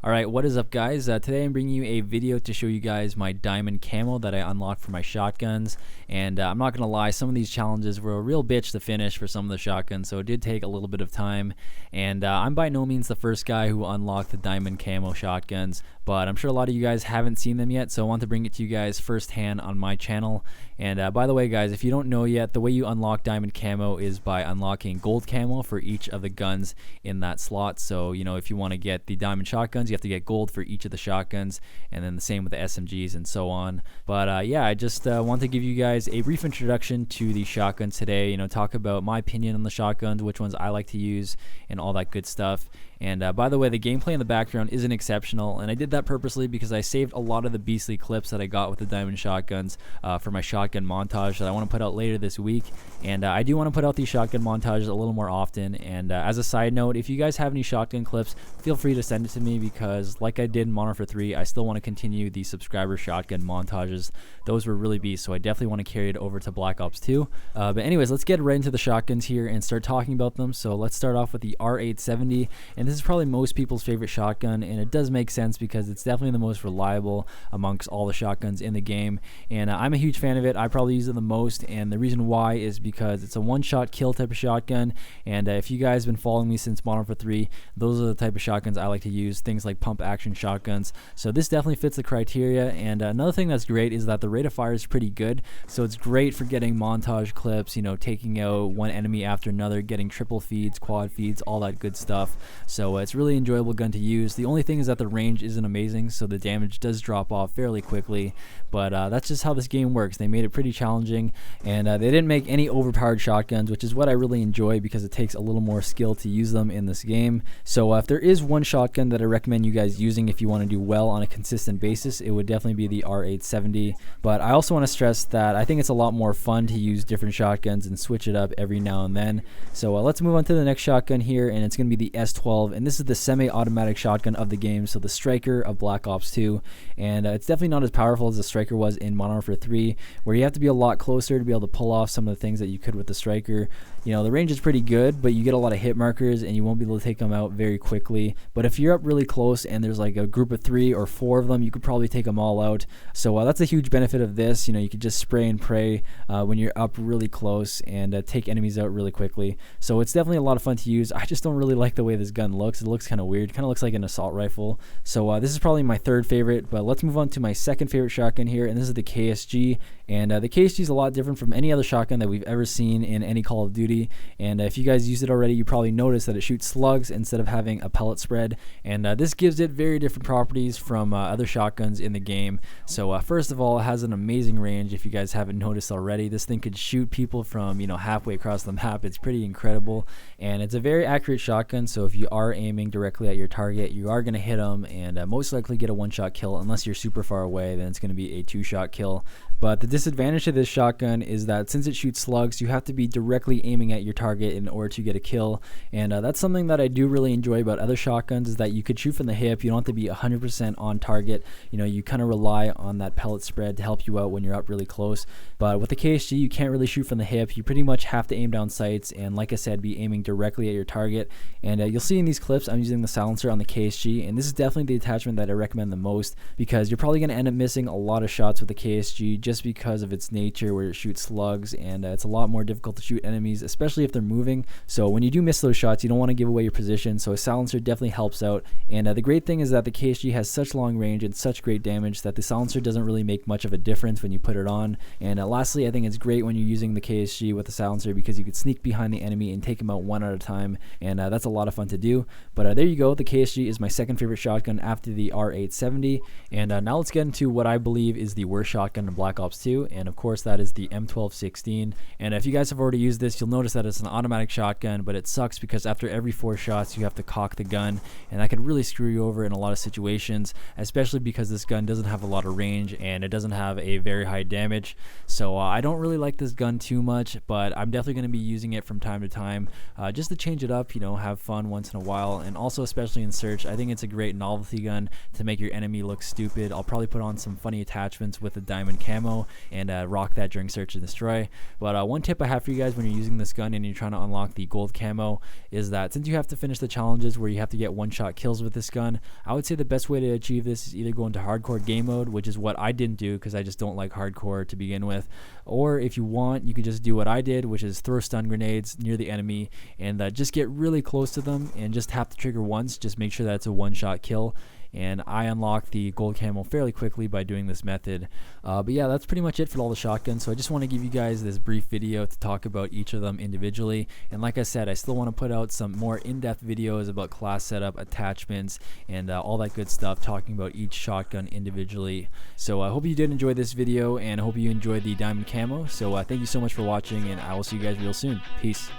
Alright, what is up guys? Today I'm bringing you a video to show you guys my diamond camo that I unlocked for my shotguns. And I'm not going to lie, some of these challenges were a real bitch to finish for some of the shotguns, so it did take a little bit of time. And I'm by no means the first guy who unlocked the diamond camo shotguns, but I'm sure a lot of you guys haven't seen them yet, so I want to bring it to you guys firsthand on my channel. And by the way guys, if you don't know yet, the way you unlock diamond camo is by unlocking gold camo for each of the guns in that slot. So, you know, if you want to get the diamond shotguns, you have to get gold for each of the shotguns, and then the same with the SMGs and so on. But yeah, I just want to give you guys a brief introduction to the shotguns today, you know, talk about my opinion on the shotguns, which ones I like to use, and all that good stuff. And by the way, the gameplay in the background isn't exceptional, and I did that purposely because I saved a lot of the beastly clips that I got with the diamond shotguns for my shotgun montage that I want to put out later this week. And I do want to put out these shotgun montages a little more often. And as a side note, if you guys have any shotgun clips, feel free to send it to me, because like I did in Modern Warfare 3, I still want to continue the subscriber shotgun montages. Those were really beasts, so I definitely want to carry it over to Black Ops 2. But anyways, let's get right into the shotguns here and start talking about them. So let's start off with the R870, and this is probably most people's favorite shotgun, and it does make sense because it's definitely the most reliable amongst all the shotguns in the game. And I'm a huge fan of it. I probably use it the most, and the reason why is because it's a one-shot kill type of shotgun. And if you guys have been following me since Modern Warfare 3, those are the type of shotguns I like to use, things like pump action shotguns. So this definitely fits the criteria. And another thing that's great is that the rate of fire is pretty good, so it's great for getting montage clips, you know, taking out one enemy after another, getting triple feeds, quad feeds, all that good stuff. So it's really enjoyable gun to use. The only thing is that the range isn't amazing, so the damage does drop off fairly quickly, but that's just how this game works. They made it pretty challenging, and they didn't make any overpowered shotguns, which is what I really enjoy because it takes a little more skill to use them in this game. So if there is one shotgun that I recommend you guys using if you want to do well on a consistent basis, it would definitely be the R870. But I also want to stress that I think it's a lot more fun to use different shotguns and switch it up every now and then. So let's move on to the next shotgun here, and it's going to be the S12, and this is the semi-automatic shotgun of the game, so the striker of Black Ops 2. And it's definitely not as powerful as the striker was in Modern Warfare 3, where you have to be a lot closer to be able to pull off some of the things that you could with the striker. You know, the range is pretty good, but you get a lot of hit markers and you won't be able to take them out very quickly. But if you're up really close and there's like a group of 3 or 4 of them, you could probably take them all out. So that's a huge benefit of this. You know, you could just spray and pray when you're up really close and take enemies out really quickly. So it's definitely a lot of fun to use. I just don't really like the way this gun looks. It looks kind of weird. Kind of looks like an assault rifle. So this is probably my third favorite, but let's move on to my second favorite shotgun here, and this is the KSG. And the KSG is a lot different from any other shotgun that we've ever seen in any Call of Duty. And if you guys used it already, you probably noticed that it shoots slugs instead of having a pellet spread. And this gives it very different properties from other shotguns in the game. So first of all, it has an amazing range. If you guys haven't noticed already, this thing could shoot people from, you know, halfway across the map. It's pretty incredible. And it's a very accurate shotgun, so if you are aiming directly at your target, you are going to hit them and most likely get a one-shot kill. Unless you're super far away, then it's going to be a two-shot kill. But the disadvantage of this shotgun is that since it shoots slugs, you have to be directly aiming at your target in order to get a kill. And that's something that I do really enjoy about other shotguns, is that you could shoot from the hip. You don't have to be 100% on target. You know, you kind of rely on that pellet spread to help you out when you're up really close. But with the KSG, you can't really shoot from the hip. You pretty much have to aim down sights and, like I said, be aiming directly at your target. And you'll see in these clips, I'm using the silencer on the KSG, and this is definitely the attachment that I recommend the most, because you're probably going to end up missing a lot of shots with the KSG just because of its nature, where it shoots slugs, and it's a lot more difficult to shoot enemies, especially if they're moving. So when you do miss those shots, you don't want to give away your position, so a silencer definitely helps out. And the great thing is that the KSG has such long range and such great damage that the silencer doesn't really make much of a difference when you put it on. And lastly, I think it's great when you're using the KSG with the silencer, because you could sneak behind the enemy and take them out one at a time, and that's a lot of fun to do. But there you go, the KSG is my second favorite shotgun after the R870. And now let's get into what I believe is the worst shotgun in Black Ops 2, and of course that is the M1216. And if you guys have already used this, you'll notice that it's an automatic shotgun, but it sucks because after every 4 shots you have to cock the gun, and that could really screw you over in a lot of situations, especially because this gun doesn't have a lot of range and it doesn't have a very high damage. So I don't really like this gun too much, but I'm definitely going to be using it from time to time just to change it up, you know, have fun once in a while. And also, especially in search, I think it's a great novelty gun to make your enemy look stupid. I'll probably put on some funny attachments with the diamond camo and rock that during search and destroy. But one tip I have for you guys when you're using this this gun and you're trying to unlock the gold camo is that since you have to finish the challenges where you have to get one-shot kills with this gun, I would say the best way to achieve this is either go into hardcore game mode, which is what I didn't do because I just don't like hardcore to begin with, or if you want, you can just do what I did, which is throw stun grenades near the enemy and just get really close to them and just tap the trigger once. Just make sure that it's a one-shot kill. And I unlocked the gold camo fairly quickly by doing this method. But yeah, that's pretty much it for all the shotguns. So I just want to give you guys this brief video to talk about each of them individually. And like I said, I still want to put out some more in-depth videos about class setup, attachments, and all that good stuff, talking about each shotgun individually. So I hope you did enjoy this video, and I hope you enjoyed the diamond camo. So thank you so much for watching, and I will see you guys real soon. Peace.